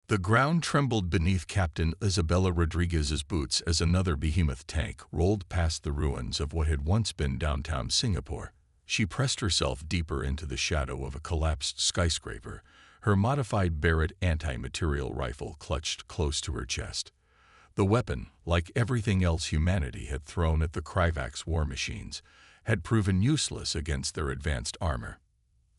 The ground trembled beneath Captain Isabella Rodriguez's boots as another behemoth tank rolled past the ruins of what had once been downtown Singapore. She pressed herself deeper into the shadow of a collapsed skyscraper, her modified Barrett anti-material rifle clutched close to her chest. The weapon, like everything else humanity had thrown at the Kryvax war machines, had proven useless against their advanced armor.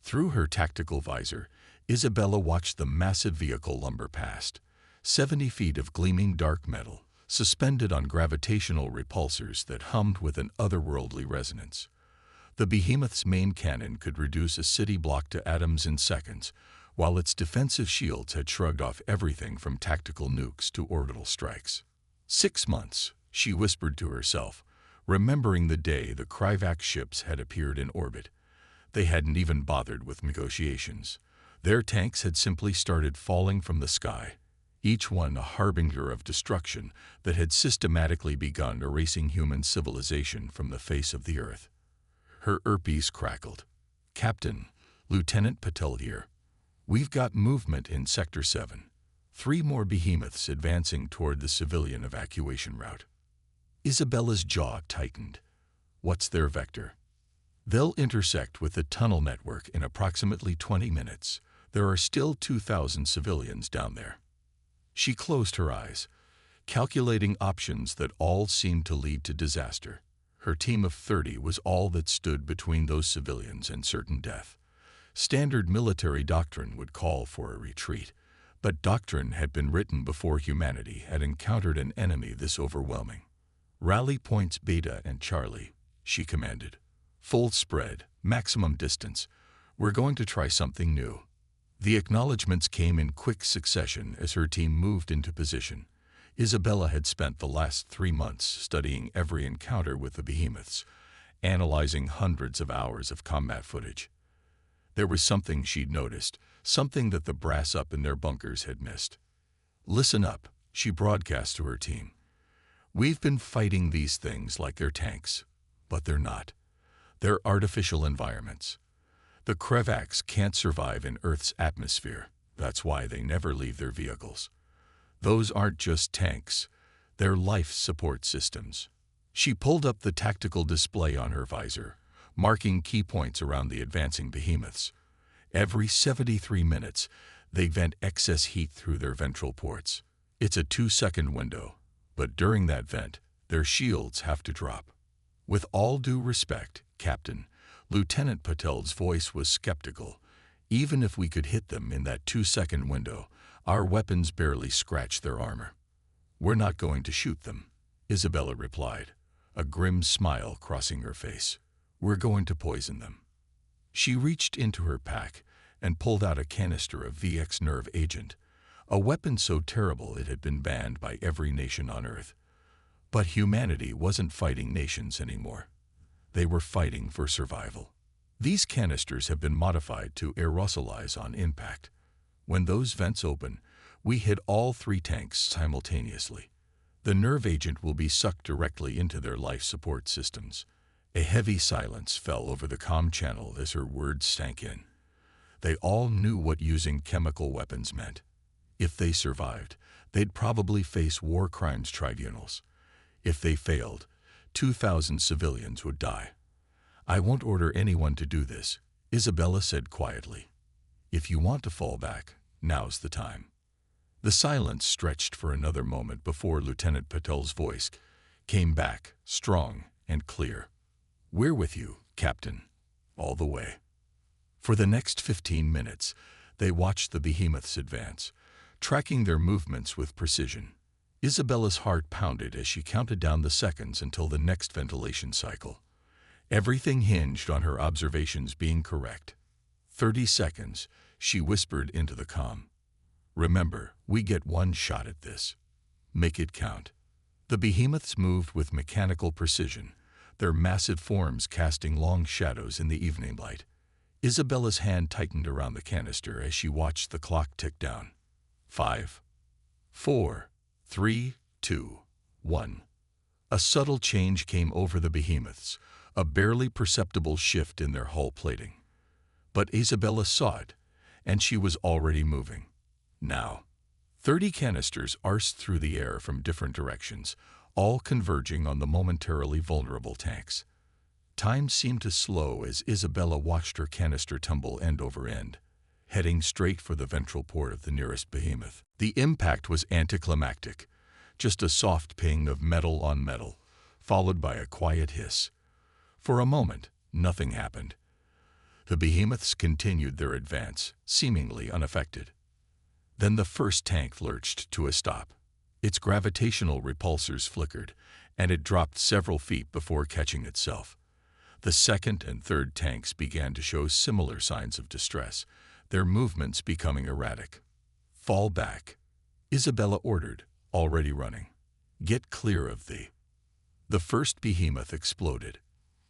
Through her tactical visor, Isabella watched the massive vehicle lumber past, 70 feet of gleaming dark metal, suspended on gravitational repulsors that hummed with an otherworldly resonance. The behemoth's main cannon could reduce a city block to atoms in seconds, while its defensive shields had shrugged off everything from tactical nukes to orbital strikes. 6 months, she whispered to herself, remembering the day the Kryvax ships had appeared in orbit. They hadn't even bothered with negotiations. Their tanks had simply started falling from the sky, each one a harbinger of destruction that had systematically begun erasing human civilization from the face of the earth. Her earpiece crackled. "Captain, Lieutenant Patel here. We've got movement in Sector 7. 3 more behemoths advancing toward the civilian evacuation route." Isabella's jaw tightened. "What's their vector?" "They'll intersect with the tunnel network in approximately 20 minutes. There are still 2,000 civilians down there." She closed her eyes, calculating options that all seemed to lead to disaster. Her team of 30 was all that stood between those civilians and certain death. Standard military doctrine would call for a retreat, but doctrine had been written before humanity had encountered an enemy this overwhelming. "Rally points Beta and Charlie," she commanded. "Full spread, maximum distance. We're going to try something new." The acknowledgments came in quick succession as her team moved into position. Isabella had spent the last 3 months studying every encounter with the behemoths, analyzing hundreds of hours of combat footage. There was something she'd noticed, something that the brass up in their bunkers had missed. "Listen up," she broadcast to her team. "We've been fighting these things like they're tanks, but they're not. They're artificial environments. The Kryvax can't survive in Earth's atmosphere. That's why they never leave their vehicles. Those aren't just tanks. They're life support systems." She pulled up the tactical display on her visor, marking key points around the advancing behemoths. Every 73 minutes, they vent excess heat through their ventral ports. It's a 2-second window, but during that vent, their shields have to drop. "With all due respect, Captain," Lieutenant Patel's voice was skeptical. "Even if we could hit them in that 2-second window, our weapons barely scratch their armor." "We're not going to shoot them," Isabella replied, a grim smile crossing her face. "We're going to poison them." She reached into her pack and pulled out a canister of VX nerve agent, a weapon so terrible it had been banned by every nation on Earth. But humanity wasn't fighting nations anymore. They were fighting for survival. These canisters have been modified to aerosolize on impact. When those vents open, we hit all 3 tanks simultaneously. The nerve agent will be sucked directly into their life support systems. A heavy silence fell over the comm channel as her words sank in. They all knew what using chemical weapons meant. If they survived, they'd probably face war crimes tribunals. If they failed, 2,000 civilians would die. "I won't order anyone to do this," Isabella said quietly. "If you want to fall back, now's the time." The silence stretched for another moment before Lieutenant Patel's voice came back, strong and clear. "We're with you, Captain, all the way." For the next 15 minutes, they watched the behemoths advance, tracking their movements with precision. Isabella's heart pounded as she counted down the seconds until the next ventilation cycle. Everything hinged on her observations being correct. 30 seconds, she whispered into the comm. "Remember, we get one shot at this. Make it count." The behemoths moved with mechanical precision, their massive forms casting long shadows in the evening light. Isabella's hand tightened around the canister as she watched the clock tick down. 5, 4, 3, 2, 1. A subtle change came over the behemoths, a barely perceptible shift in their hull plating. But Isabella saw it, and she was already moving. Now, 30 canisters arced through the air from different directions, all converging on the momentarily vulnerable tanks. Time seemed to slow as Isabella watched her canister tumble end over end, heading straight for the ventral port of the nearest behemoth. The impact was anticlimactic, just a soft ping of metal on metal, followed by a quiet hiss. For a moment, nothing happened. The behemoths continued their advance, seemingly unaffected. Then the first tank lurched to a stop. Its gravitational repulsors flickered, and it dropped several feet before catching itself. The second and third tanks began to show similar signs of distress, their movements becoming erratic. "Fall back," Isabella ordered, already running. "Get clear of the—" The first behemoth exploded,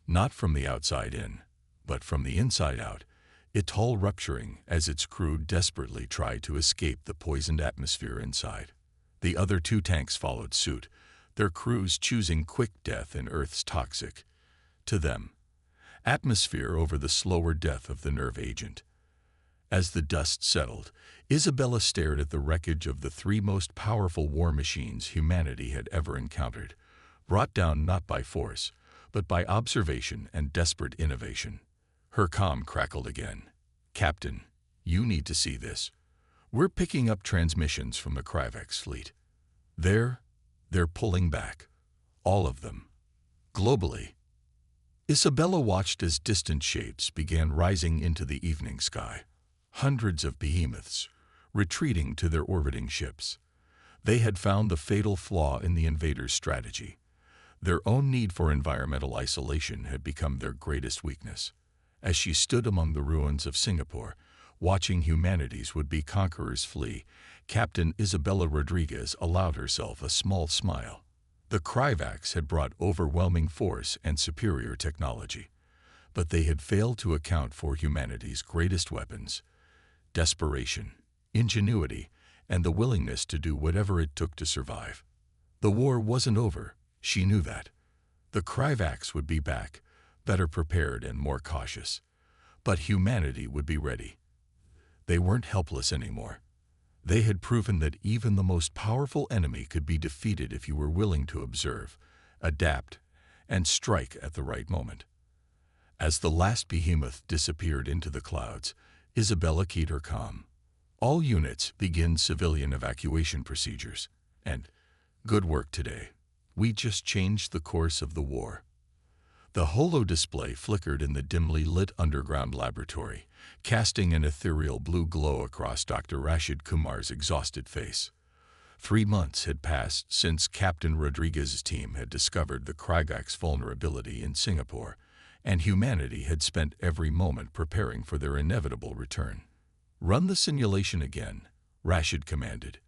not from the outside in, but from the inside out, its hull rupturing as its crew desperately tried to escape the poisoned atmosphere inside. The other two tanks followed suit, their crews choosing quick death in Earth's toxic, to them, atmosphere over the slower death of the nerve agent. As the dust settled, Isabella stared at the wreckage of the three most powerful war machines humanity had ever encountered, brought down not by force, but by observation and desperate innovation. Her comm crackled again. "Captain, you need to see this. We're picking up transmissions from the Kryvax fleet. They're pulling back. All of them. Globally." Isabella watched as distant shapes began rising into the evening sky. Hundreds of behemoths, retreating to their orbiting ships. They had found the fatal flaw in the invaders' strategy. Their own need for environmental isolation had become their greatest weakness. As she stood among the ruins of Singapore, watching humanity's would-be conquerors flee, Captain Isabella Rodriguez allowed herself a small smile. The Kryvax had brought overwhelming force and superior technology, but they had failed to account for humanity's greatest weapons: desperation, ingenuity, and the willingness to do whatever it took to survive. The war wasn't over, she knew that. The Kryvax would be back, better prepared and more cautious. But humanity would be ready. They weren't helpless anymore. They had proven that even the most powerful enemy could be defeated if you were willing to observe, adapt, and strike at the right moment. As the last behemoth disappeared into the clouds, Isabella keyed her comm. "All units begin civilian evacuation procedures. And good work today. We just changed the course of the war." The holo display flickered in the dimly lit underground laboratory, casting an ethereal blue glow across Dr. Rashid Kumar's exhausted face. 3 months had passed since Captain Rodriguez's team had discovered the Kryvax vulnerability in Singapore, and humanity had spent every moment preparing for their inevitable return. "Run the simulation again," Rashid commanded,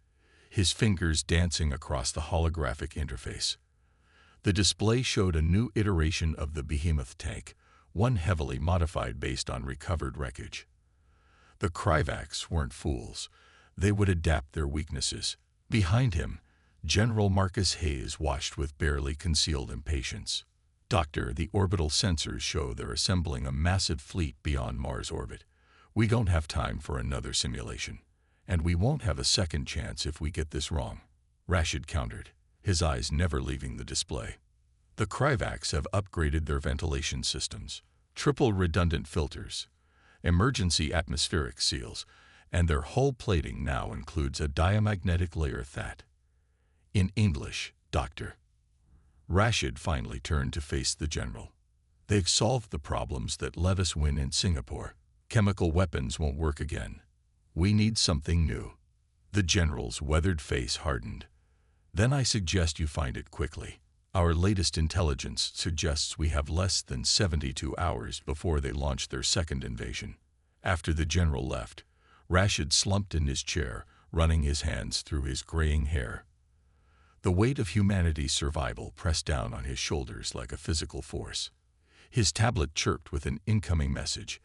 his fingers dancing across the holographic interface. The display showed a new iteration of the behemoth tank, one heavily modified based on recovered wreckage. The Kryvax weren't fools. They would adapt their weaknesses. Behind him, General Marcus Hayes watched with barely concealed impatience. "Doctor, the orbital sensors show they're assembling a massive fleet beyond Mars orbit. We don't have time for another simulation. And we won't have a second chance if we get this wrong," Rashid countered, his eyes never leaving the display. "The Kryvax have upgraded their ventilation systems, triple redundant filters, emergency atmospheric seals, and their hull plating now includes a diamagnetic layer that—" "In English, Doctor." Rashid finally turned to face the general. "They've solved the problems that let us win in Singapore. Chemical weapons won't work again. We need something new." The general's weathered face hardened. "Then I suggest you find it quickly. Our latest intelligence suggests we have less than 72 hours before they launch their second invasion." After the general left, Rashid slumped in his chair, running his hands through his graying hair. The weight of humanity's survival pressed down on his shoulders like a physical force. His tablet chirped with an incoming message: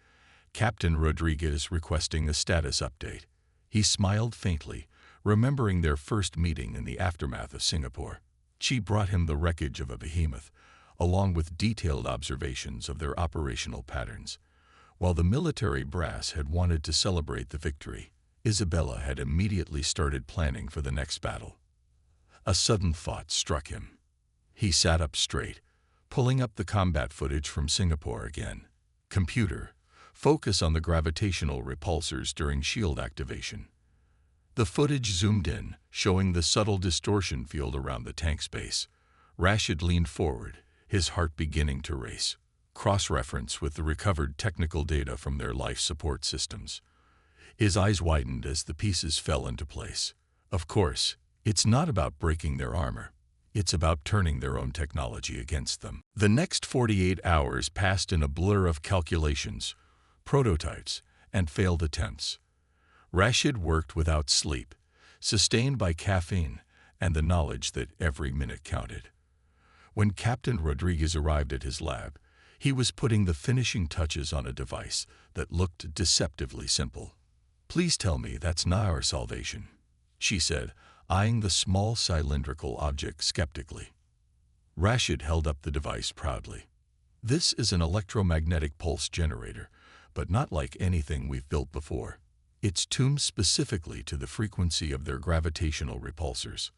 Captain Rodriguez requesting a status update. He smiled faintly, remembering their first meeting in the aftermath of Singapore. She brought him the wreckage of a behemoth, along with detailed observations of their operational patterns. While the military brass had wanted to celebrate the victory, Isabella had immediately started planning for the next battle. A sudden thought struck him. He sat up straight, pulling up the combat footage from Singapore again. Computer, focus on the gravitational repulsors during shield activation. The footage zoomed in, showing the subtle distortion field around the tank's base. Rashid leaned forward, his heart beginning to race. Cross-reference with the recovered technical data from their life support systems. His eyes widened as the pieces fell into place. Of course, it's not about breaking their armor. It's about turning their own technology against them. The next 48 hours passed in a blur of calculations, prototypes, and failed attempts. Rashid worked without sleep, sustained by caffeine and the knowledge that every minute counted. When Captain Rodriguez arrived at his lab, he was putting the finishing touches on a device that looked deceptively simple. "Please tell me that's not our salvation," she said, eyeing the small cylindrical object skeptically. Rashid held up the device proudly. "This is an electromagnetic pulse generator, but not like anything we've built before. It's tuned specifically to the frequency of their gravitational repulsors.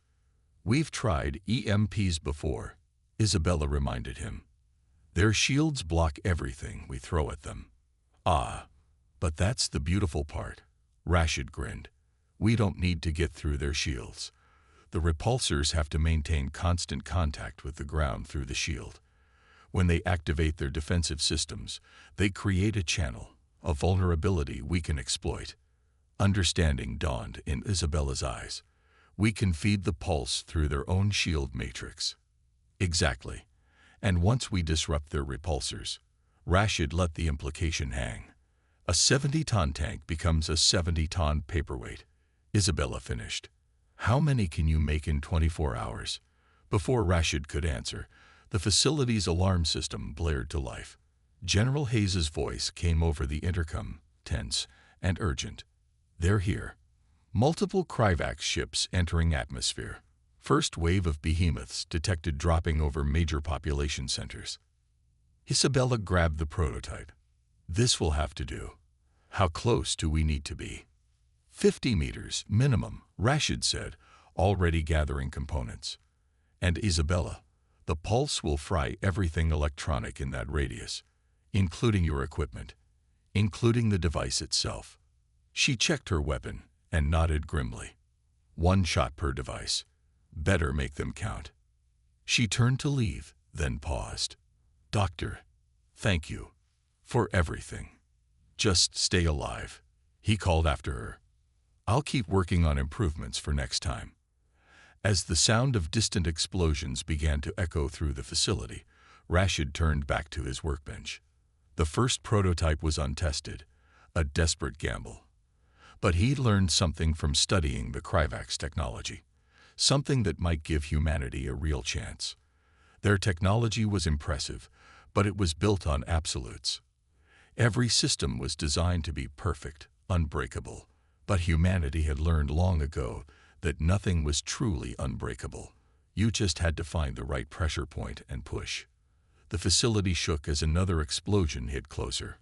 We've tried EMPs before," Isabella reminded him. "Their shields block everything we throw at them." "Ah, but that's the beautiful part," Rashid grinned. "We don't need to get through their shields. The repulsors have to maintain constant contact with the ground through the shield. When they activate their defensive systems, they create a channel, a vulnerability we can exploit." Understanding dawned in Isabella's eyes. "We can feed the pulse through their own shield matrix." "Exactly. And once we disrupt their repulsors," Rashid let the implication hang, "a 70-ton tank becomes a 70-ton paperweight," Isabella finished. "How many can you make in 24 hours? Before Rashid could answer, the facility's alarm system blared to life. General Hayes's voice came over the intercom, tense and urgent. "They're here. Multiple Kryvax ships entering atmosphere. First wave of behemoths detected dropping over major population centers." Isabella grabbed the prototype. "This will have to do. How close do we need to be?" 50 meters, minimum," Rashid said, already gathering components. "And Isabella, the pulse will fry everything electronic in that radius, including your equipment, including the device itself." She checked her weapon and nodded grimly. "1 shot per device. Better make them count." She turned to leave, then paused. "Doctor, thank you for everything. Just stay alive," he called after her. "I'll keep working on improvements for next time." As the sound of distant explosions began to echo through the facility, Rashid turned back to his workbench. The first prototype was untested, a desperate gamble. But he'd learned something from studying the Kryvax technology, something that might give humanity a real chance. Their technology was impressive, but it was built on absolutes. Every system was designed to be perfect, unbreakable, but humanity had learned long ago that nothing was truly unbreakable. You just had to find the right pressure point and push. The facility shook as another explosion hit closer.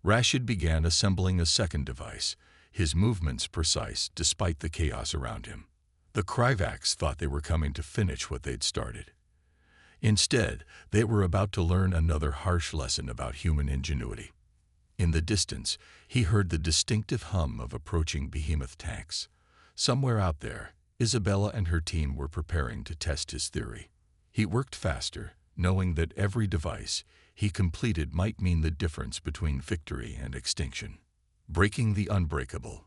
Rashid began assembling a second device, his movements precise despite the chaos around him. The Kryvax thought they were coming to finish what they'd started. Instead, they were about to learn another harsh lesson about human ingenuity. In the distance, he heard the distinctive hum of approaching behemoth tanks. Somewhere out there, Isabella and her team were preparing to test his theory. He worked faster, knowing that every device he completed might mean the difference between victory and extinction. "Breaking the unbreakable,"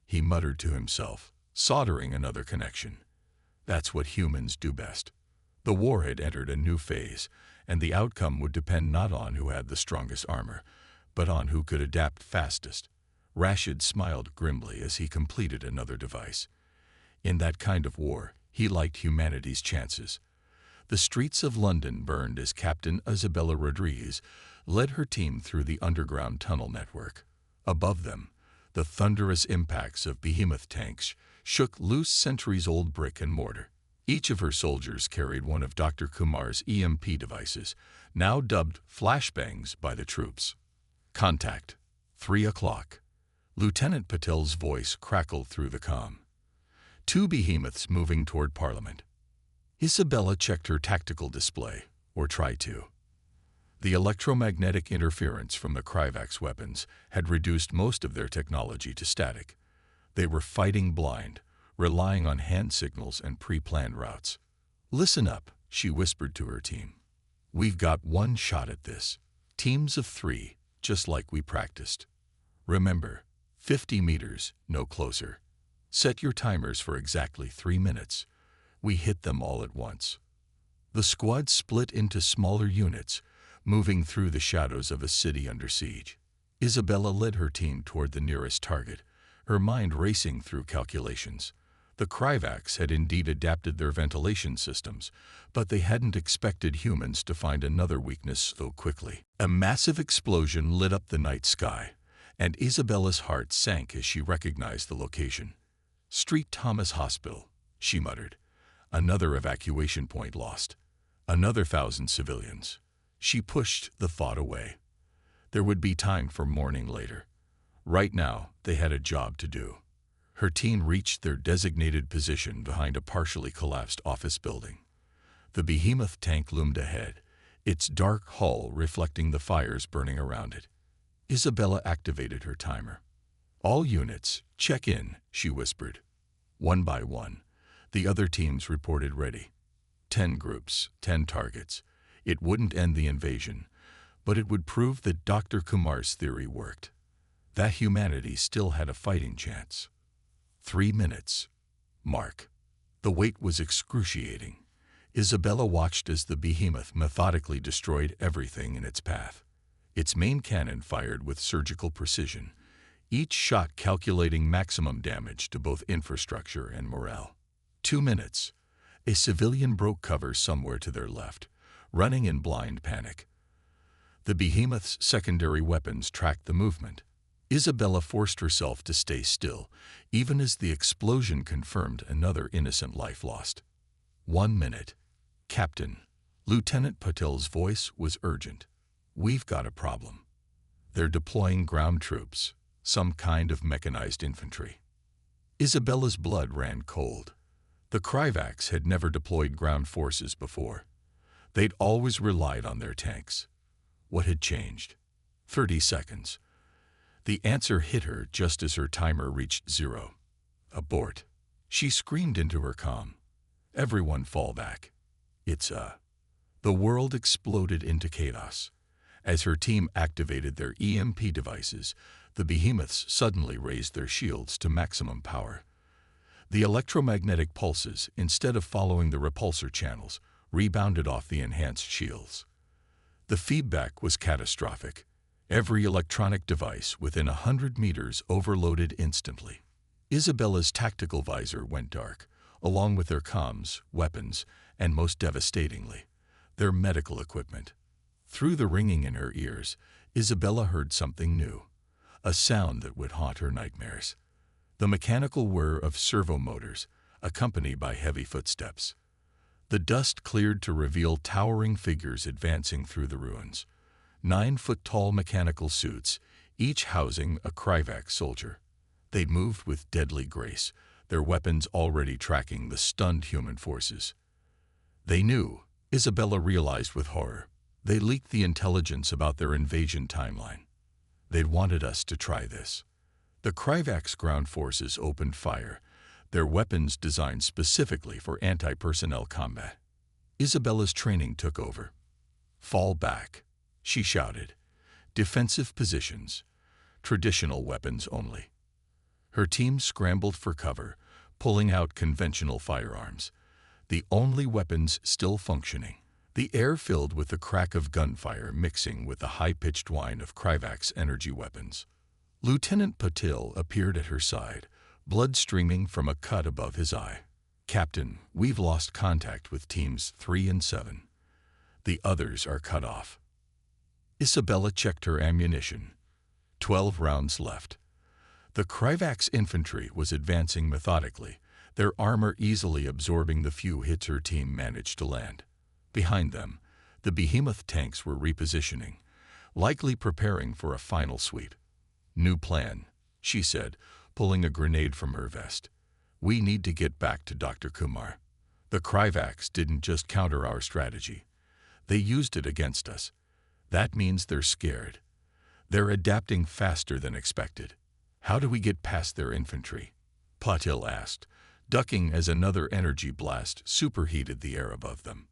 he muttered to himself, soldering another connection. "That's what humans do best." The war had entered a new phase, and the outcome would depend not on who had the strongest armor, but on who could adapt fastest. Rashid smiled grimly as he completed another device. In that kind of war, he liked humanity's chances. The streets of London burned as Captain Isabella Rodriguez led her team through the underground tunnel network. Above them, the thunderous impacts of behemoth tanks shook loose centuries-old brick and mortar. Each of her soldiers carried one of Dr. Kumar's EMP devices, now dubbed flashbangs by the troops. "Contact. 3 o'clock." Lieutenant Patel's voice crackled through the comm. Two behemoths moving toward Parliament. Isabella checked her tactical display, or tried to. The electromagnetic interference from the Kryvax weapons had reduced most of their technology to static. They were fighting blind, relying on hand signals and pre-planned routes. Listen up, she whispered to her team. We've got one shot at this. Teams of 3, just like we practiced. Remember, 50 meters, no closer. Set your timers for exactly 3 minutes. We hit them all at once. The squad split into smaller units, moving through the shadows of a city under siege. Isabella led her team toward the nearest target, her mind racing through calculations. The Kryvax had indeed adapted their ventilation systems, but they hadn't expected humans to find another weakness so quickly. A massive explosion lit up the night sky, and Isabella's heart sank as she recognized the location. Street Thomas Hospital, she muttered. Another evacuation point lost. Another 1,000 civilians. She pushed the thought away. There would be time for mourning later. Right now, they had a job to do. Her team reached their designated position behind a partially collapsed office building. The behemoth tank loomed ahead, its dark hull reflecting the fires burning around it. Isabella activated her timer. All units, check in, she whispered. One by one, the other teams reported ready. 10 groups, 10 targets. It wouldn't end the invasion, but it would prove that Dr. Kumar's theory worked. That humanity still had a fighting chance. 3 minutes. Mark. The wait was excruciating. Isabella watched as the behemoth methodically destroyed everything in its path. Its main cannon fired with surgical precision, each shot calculating maximum damage to both infrastructure and morale. 2 minutes. A civilian broke cover somewhere to their left, running in blind panic. The behemoth's secondary weapons tracked the movement. Isabella forced herself to stay still, even as the explosion confirmed another innocent life lost. 1 minute. Captain. Lieutenant Patel's voice was urgent. We've got a problem. They're deploying ground troops, some kind of mechanized infantry. Isabella's blood ran cold. The Kryvax had never deployed ground forces before. They'd always relied on their tanks. What had changed? 30 seconds. The answer hit her just as her timer reached 0. Abort. She screamed into her comm. Everyone fall back. The world exploded into chaos. As her team activated their EMP devices, the behemoths suddenly raised their shields to maximum power. The electromagnetic pulses, instead of following the repulsor channels, rebounded off the enhanced shields. The feedback was catastrophic. Every electronic device within 100 meters overloaded instantly. Isabella's tactical visor went dark, along with their comms, weapons, and most devastatingly, their medical equipment. Through the ringing in her ears, Isabella heard something new, a sound that would haunt her nightmares. The mechanical whir of servo motors, accompanied by heavy footsteps. The dust cleared to reveal towering figures advancing through the ruins. 9-foot-tall mechanical suits, each housing a Kryvax soldier. They'd moved with deadly grace, their weapons already tracking the stunned human forces. They knew, Isabella realized with horror. They leaked the intelligence about their invasion timeline. They'd wanted us to try this. The Kryvax ground forces opened fire, their weapons designed specifically for anti-personnel combat. Isabella's training took over. Fall back, she shouted. Defensive positions. Traditional weapons only. Her team scrambled for cover, pulling out conventional firearms, the only weapons still functioning. The air filled with the crack of gunfire mixing with the high-pitched whine of Kryvax energy weapons. Lieutenant Patil appeared at her side, blood streaming from a cut above his eye. Captain, we've lost contact with teams 3 and 7. The others are cut off. Isabella checked her ammunition. 12 rounds left. The Kryvax infantry was advancing methodically, their armor easily absorbing the few hits her team managed to land. Behind them, the behemoth tanks were repositioning, likely preparing for a final sweep. New plan, she said, pulling a grenade from her vest. "We need to get back to Dr. Kumar. The Kryvax didn't just counter our strategy. They used it against us. That means they're scared. They're adapting faster than expected. How do we get past their infantry?" Patil asked, ducking as another energy blast superheated the air above them.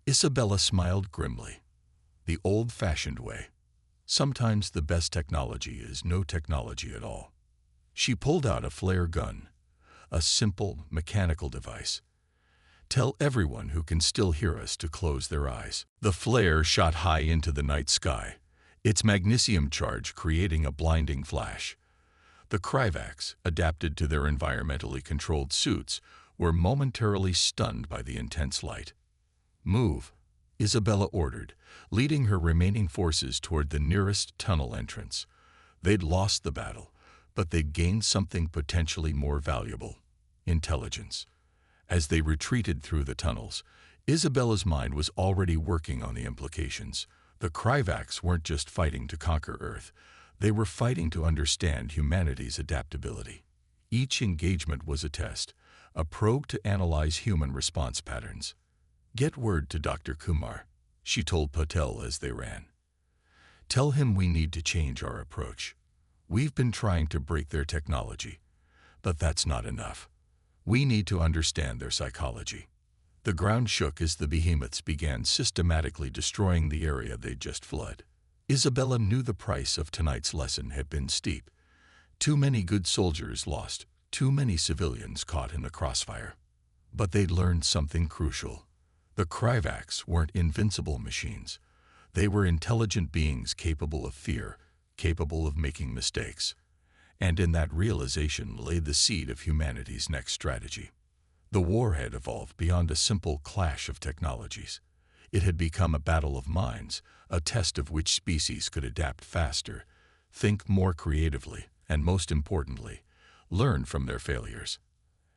Isabella smiled grimly. "The old-fashioned way. Sometimes the best technology is no technology at all." She pulled out a flare gun, a simple, mechanical device. "Tell everyone who can still hear us to close their eyes." The flare shot high into the night sky, its magnesium charge creating a blinding flash. The Kryvax, adapted to their environmentally controlled suits, were momentarily stunned by the intense light. "Move," Isabella ordered, leading her remaining forces toward the nearest tunnel entrance. They'd lost the battle, but they'd gained something potentially more valuable: intelligence. As they retreated through the tunnels, Isabella's mind was already working on the implications. The Kryvax weren't just fighting to conquer Earth. They were fighting to understand humanity's adaptability. Each engagement was a test, a probe to analyze human response patterns. "Get word to Dr. Kumar," she told Patel as they ran. "Tell him we need to change our approach. We've been trying to break their technology, but that's not enough. We need to understand their psychology." The ground shook as the behemoths began systematically destroying the area they'd just flooded. Isabella knew the price of tonight's lesson had been steep. Too many good soldiers lost, too many civilians caught in the crossfire. But they'd learned something crucial. The Kryvax weren't invincible machines. They were intelligent beings capable of fear, capable of making mistakes. And in that realization lay the seed of humanity's next strategy. The war had evolved beyond a simple clash of technologies. It had become a battle of minds, a test of which species could adapt faster, think more creatively, and most importantly, learn from their failures.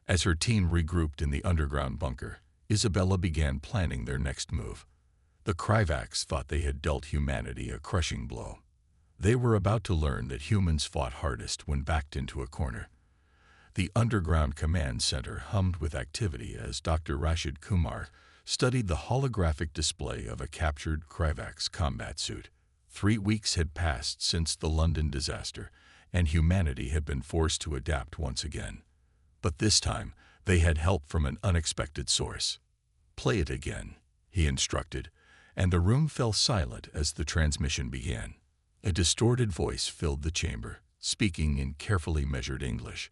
As her team regrouped in the underground bunker, Isabella began planning their next move. The Kryvax thought they had dealt humanity a crushing blow. They were about to learn that humans fought hardest when backed into a corner. The underground command center hummed with activity as Dr. Rashid Kumar studied the holographic display of a captured Kryvax combat suit. 3 weeks had passed since the London disaster, and humanity had been forced to adapt once again. But this time, they had help from an unexpected source. "Play it again," he instructed, and the room fell silent as the transmission began. A distorted voice filled the chamber, speaking in carefully measured English.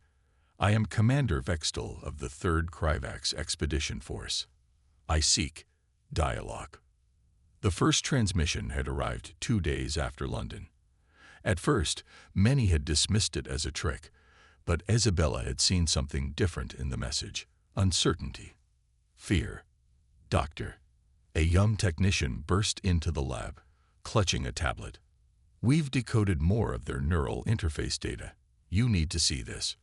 "I am Commander Vextel of the 3rd Kryvax Expedition Force. I seek dialogue." The first transmission had arrived 2 days after London. At first, many had dismissed it as a trick, but Isabella had seen something different in the message: uncertainty, fear. "Doctor," a young technician burst into the lab, clutching a tablet. "We've decoded more of their neural interface data. You need to see this."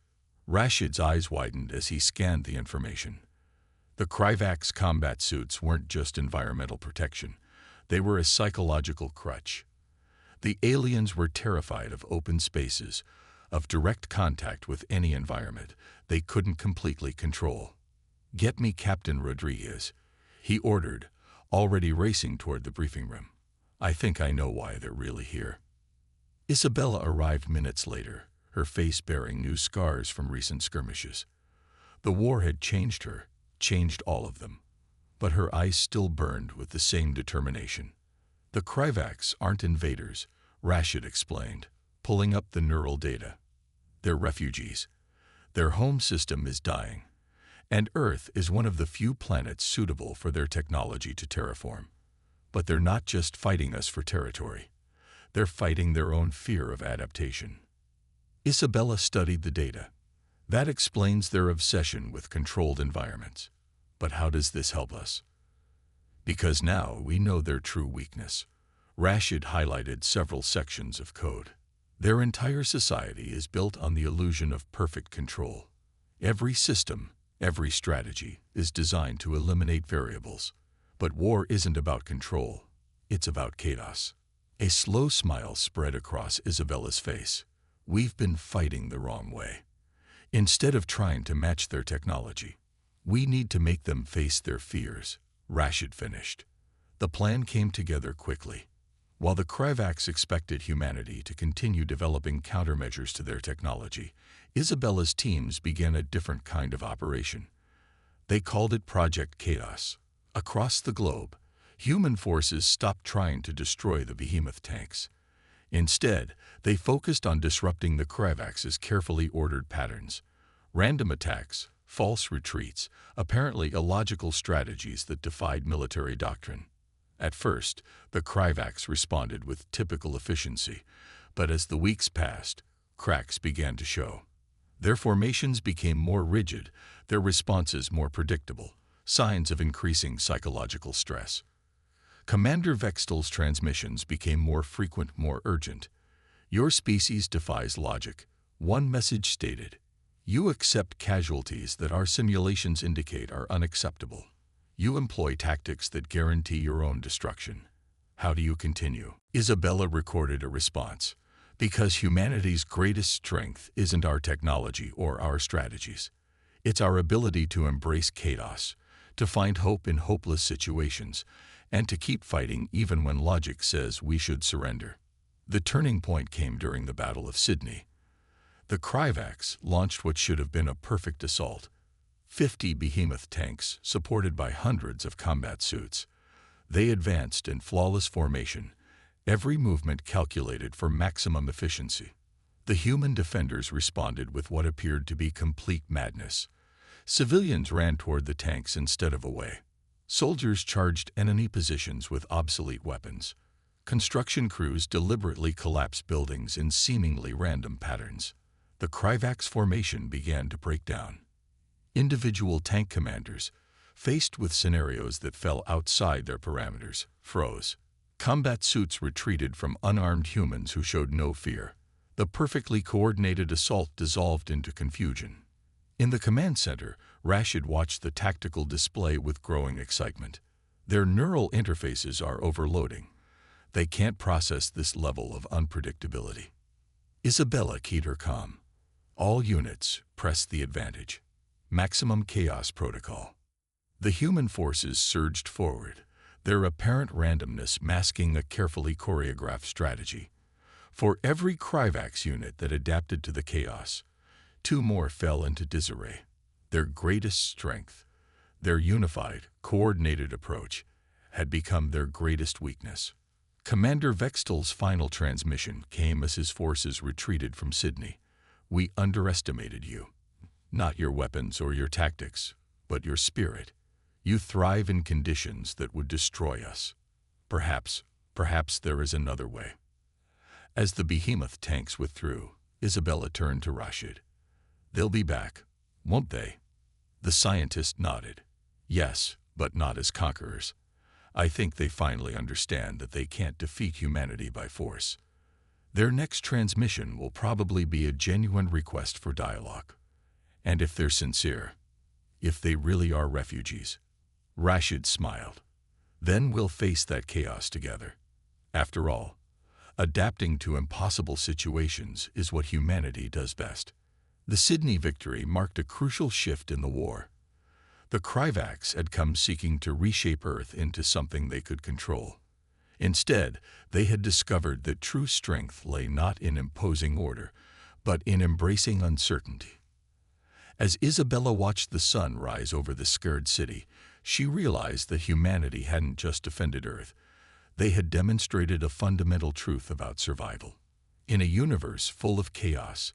Rashid's eyes widened as he scanned the information. The Kryvax combat suits weren't just environmental protection. They were a psychological crutch. The aliens were terrified of open spaces, of direct contact with any environment they couldn't completely control. "Get me Captain Rodriguez," he ordered, already racing toward the briefing room. "I think I know why they're really here." Isabella arrived minutes later, her face bearing new scars from recent skirmishes. The war had changed her, changed all of them. But her eyes still burned with the same determination. "The Kryvax aren't invaders," Rashid explained, pulling up the neural data. "They're refugees. Their home system is dying, and Earth is one of the few planets suitable for their technology to terraform. But they're not just fighting us for territory. They're fighting their own fear of adaptation." Isabella studied the data. That explains their obsession with controlled environments. But how does this help us? Because now we know their true weakness. Rashid highlighted several sections of code. Their entire society is built on the illusion of perfect control. Every system, every strategy is designed to eliminate variables. But war isn't about control. It's about chaos. A slow smile spread across Isabella's face. We've been fighting the wrong way. Instead of trying to match their technology, we need to make them face their fears, Rashid finished. The plan came together quickly. While the Kryvax expected humanity to continue developing countermeasures to their technology, Isabella's teams began a different kind of operation. They called it Project Chaos. Across the globe, human forces stopped trying to destroy the behemoth tanks. Instead, they focused on disrupting the Kryvax's carefully ordered patterns. Random attacks, false retreats, apparently illogical strategies that defied military doctrine. At first, the Kryvax responded with typical efficiency, but as the weeks passed, cracks began to show. Their formations became more rigid, their responses more predictable, signs of increasing psychological stress. Commander Vextel's transmissions became more frequent, more urgent. "Your species defies logic," one message stated. "You accept casualties that our simulations indicate are unacceptable. You employ tactics that guarantee your own destruction. How do you continue?" Isabella recorded a response. "Because humanity's greatest strength isn't our technology or our strategies. It's our ability to embrace chaos, to find hope in hopeless situations, and to keep fighting even when logic says we should surrender." The turning point came during the Battle of Sydney. The Kryvax launched what should have been a perfect assault. 50 behemoth tanks, supported by hundreds of combat suits. They advanced in flawless formation, every movement calculated for maximum efficiency. The human defenders responded with what appeared to be complete madness. Civilians ran toward the tanks instead of away. Soldiers charged enemy positions with obsolete weapons. Construction crews deliberately collapsed buildings in seemingly random patterns. The Kryvax formation began to break down. Individual tank commanders, faced with scenarios that fell outside their parameters, froze. Combat suits retreated from unarmed humans who showed no fear. The perfectly coordinated assault dissolved into confusion. In the command center, Rashid watched the tactical display with growing excitement. Their neural interfaces are overloading. They can't process this level of unpredictability. Isabella keyed her comm. "All units, press the advantage. Maximum chaos protocol." The human forces surged forward, their apparent randomness masking a carefully choreographed strategy. For every Kryvax unit that adapted to the chaos, 2 more fell into disarray. Their greatest strength, their unified, coordinated approach, had become their greatest weakness. Commander Vextel's final transmission came as his forces retreated from Sydney. "We underestimated you. Not your weapons or your tactics, but your spirit. You thrive in conditions that would destroy us. Perhaps there is another way." As the behemoth tanks withdrew, Isabella turned to Rashid. "They'll be back, won't they?" The scientist nodded. "Yes, but not as conquerors. I think they finally understand that they can't defeat humanity by force. Their next transmission will probably be a genuine request for dialogue. And if they're sincere, if they really are refugees." Rashid smiled. "Then we'll face that chaos together. After all, adapting to impossible situations is what humanity does best." The Sydney victory marked a crucial shift in the war. The Kryvax had come seeking to reshape Earth into something they could control. Instead, they had discovered that true strength lay not in imposing order, but in embracing uncertainty. As Isabella watched the sun rise over the scared city, she realized that humanity hadn't just defended Earth. They had demonstrated a fundamental truth about survival. In a universe full of chaos,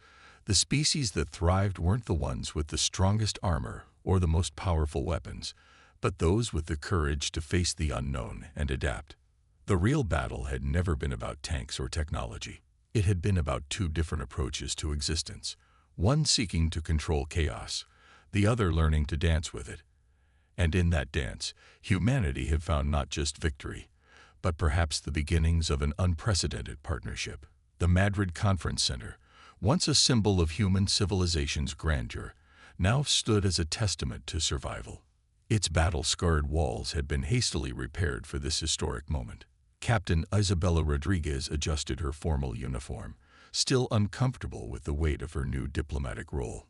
the species that thrived weren't the ones with the strongest armor or the most powerful weapons, but those with the courage to face the unknown and adapt. The real battle had never been about tanks or technology. It had been about 2 different approaches to existence, one seeking to control chaos, the other learning to dance with it. And in that dance, humanity had found not just victory, but perhaps the beginnings of an unprecedented partnership. The Madrid Conference Center, once a symbol of human civilization's grandeur, now stood as a testament to survival. Its battle-scarred walls had been hastily repaired for this historic moment. Captain Isabella Rodriguez adjusted her formal uniform, still uncomfortable with the weight of her new diplomatic role.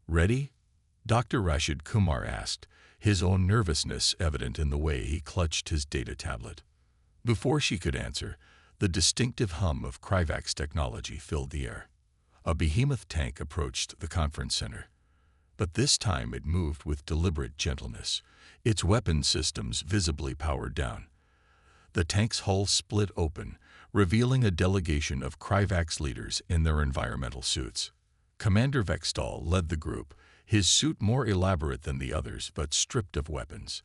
"Ready?" Dr. Rashid Kumar asked, his own nervousness evident in the way he clutched his data tablet. Before she could answer, the distinctive hum of Kryvak's technology filled the air. A behemoth tank approached the conference center. But this time it moved with deliberate gentleness, its weapon systems visibly powered down. The tank's hull split open, revealing a delegation of Kryvak's leaders in their environmental suits. Commander Vextal led the group, his suit more elaborate than the others but stripped of weapons.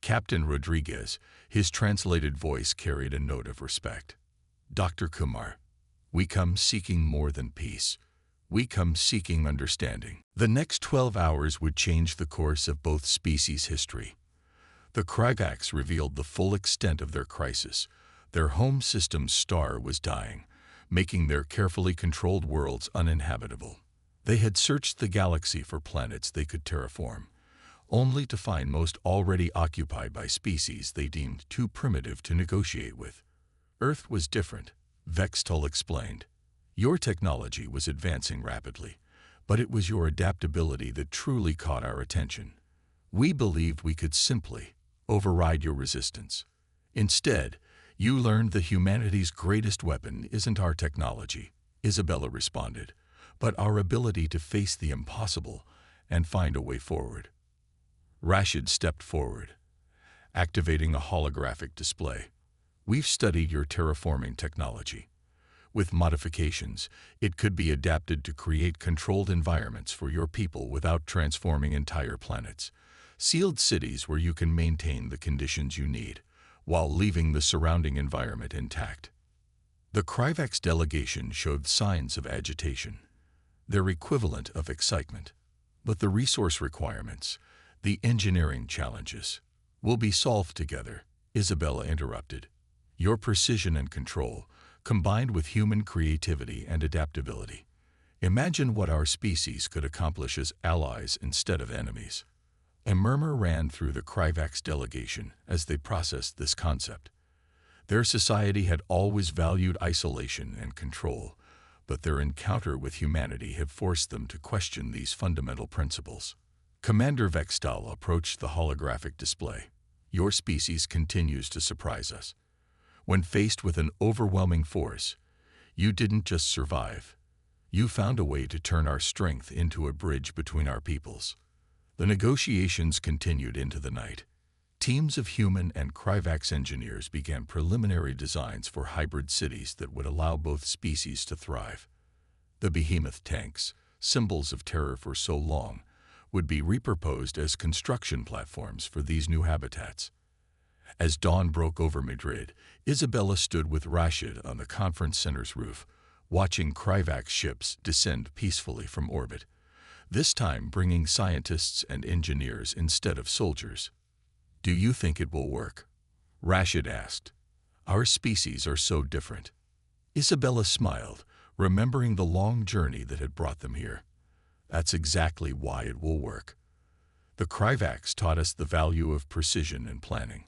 Captain Rodriguez, his translated voice carried a note of respect. "Dr. Kumar, we come seeking more than peace. We come seeking understanding." The next 12 hours would change the course of both species' history. The Kryvaks revealed the full extent of their crisis. Their home system's star was dying, making their carefully controlled worlds uninhabitable. They had searched the galaxy for planets they could terraform, only to find most already occupied by species they deemed too primitive to negotiate with. Earth was different, Vextal explained. Your technology was advancing rapidly, but it was your adaptability that truly caught our attention. We believed we could simply override your resistance. Instead, you learned that humanity's greatest weapon isn't our technology, Isabella responded, but our ability to face the impossible and find a way forward. Rashid stepped forward, activating a holographic display. "We've studied your terraforming technology. With modifications, it could be adapted to create controlled environments for your people without transforming entire planets. Sealed cities where you can maintain the conditions you need, while leaving the surrounding environment intact." The Kryvak's delegation showed signs of agitation, their equivalent of excitement. "But the resource requirements, the engineering challenges, will be solved together," Isabella interrupted. "Your precision and control, combined with human creativity and adaptability. Imagine what our species could accomplish as allies instead of enemies." A murmur ran through the Kryvak's delegation as they processed this concept. Their society had always valued isolation and control, but their encounter with humanity had forced them to question these fundamental principles. Commander Vextal approached the holographic display. "Your species continues to surprise us. When faced with an overwhelming force, you didn't just survive. You found a way to turn our strength into a bridge between our peoples." The negotiations continued into the night. Teams of human and Kryvak's engineers began preliminary designs for hybrid cities that would allow both species to thrive. The behemoth tanks, symbols of terror for so long, would be repurposed as construction platforms for these new habitats. As dawn broke over Madrid, Isabella stood with Rashid on the conference center's roof, watching Kryvak's ships descend peacefully from orbit, this time bringing scientists and engineers instead of soldiers. "Do you think it will work?" Rashid asked. "Our species are so different." Isabella smiled, remembering the long journey that had brought them here. "That's exactly why it will work. The Kryvaks taught us the value of precision and planning,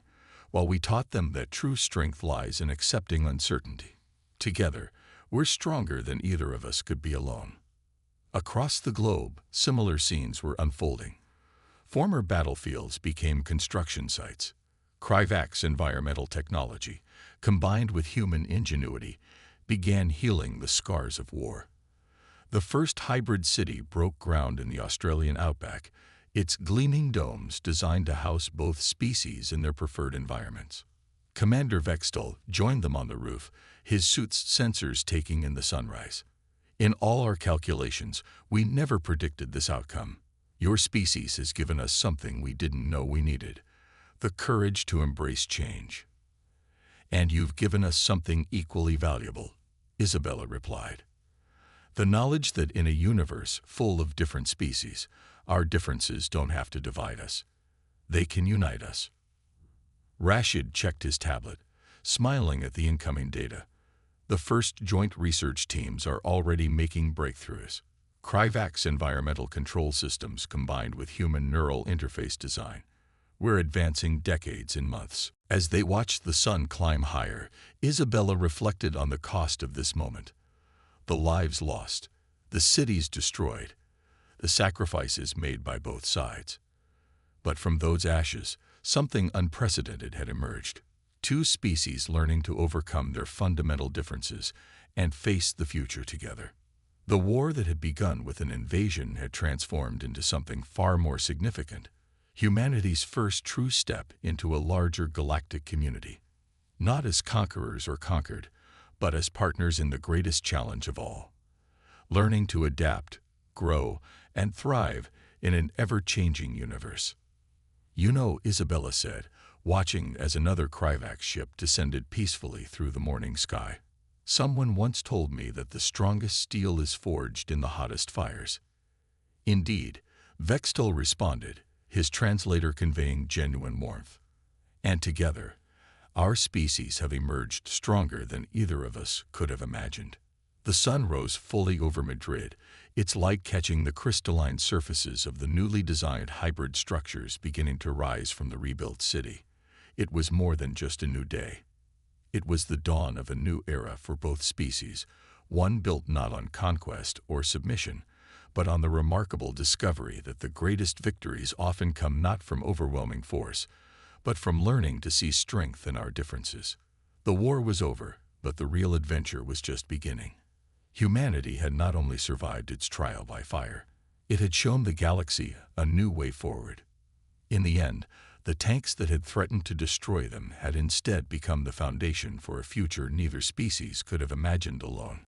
while we taught them that true strength lies in accepting uncertainty. Together, we're stronger than either of us could be alone." Across the globe, similar scenes were unfolding. Former battlefields became construction sites. Kryvak's environmental technology, combined with human ingenuity, began healing the scars of war. The first hybrid city broke ground in the Australian outback, its gleaming domes designed to house both species in their preferred environments. Commander Vextal joined them on the roof, his suit's sensors taking in the sunrise. "In all our calculations, we never predicted this outcome. Your species has given us something we didn't know we needed, the courage to embrace change." "And you've given us something equally valuable," Isabella replied. "The knowledge that in a universe full of different species, our differences don't have to divide us. They can unite us." Rashid checked his tablet, smiling at the incoming data. The first joint research teams are already making breakthroughs. Kryvak's environmental control systems combined with human neural interface design. We're advancing decades in months. As they watched the sun climb higher, Isabella reflected on the cost of this moment. the lives lost, the cities destroyed, the sacrifices made by both sides. But from those ashes, something unprecedented had emerged. Two species learning to overcome their fundamental differences and face the future together. The war that had begun with an invasion had transformed into something far more significant, humanity's first true step into a larger galactic community. Not as conquerors or conquered, but as partners in the greatest challenge of all. Learning to adapt, grow, and thrive in an ever-changing universe. "You know," Isabella said, watching as another Kryvax ship descended peacefully through the morning sky. "Someone once told me that the strongest steel is forged in the hottest fires." Indeed, Vextel responded, his translator conveying genuine warmth. "And together, our species have emerged stronger than either of us could have imagined." The sun rose fully over Madrid, its light catching the crystalline surfaces of the newly designed hybrid structures beginning to rise from the rebuilt city. It was more than just a new day. It was the dawn of a new era for both species, one built not on conquest or submission, but on the remarkable discovery that the greatest victories often come not from overwhelming force, but from learning to see strength in our differences. The war was over, but the real adventure was just beginning. Humanity had not only survived its trial by fire, it had shown the galaxy a new way forward. In the end, the tanks that had threatened to destroy them had instead become the foundation for a future neither species could have imagined alone.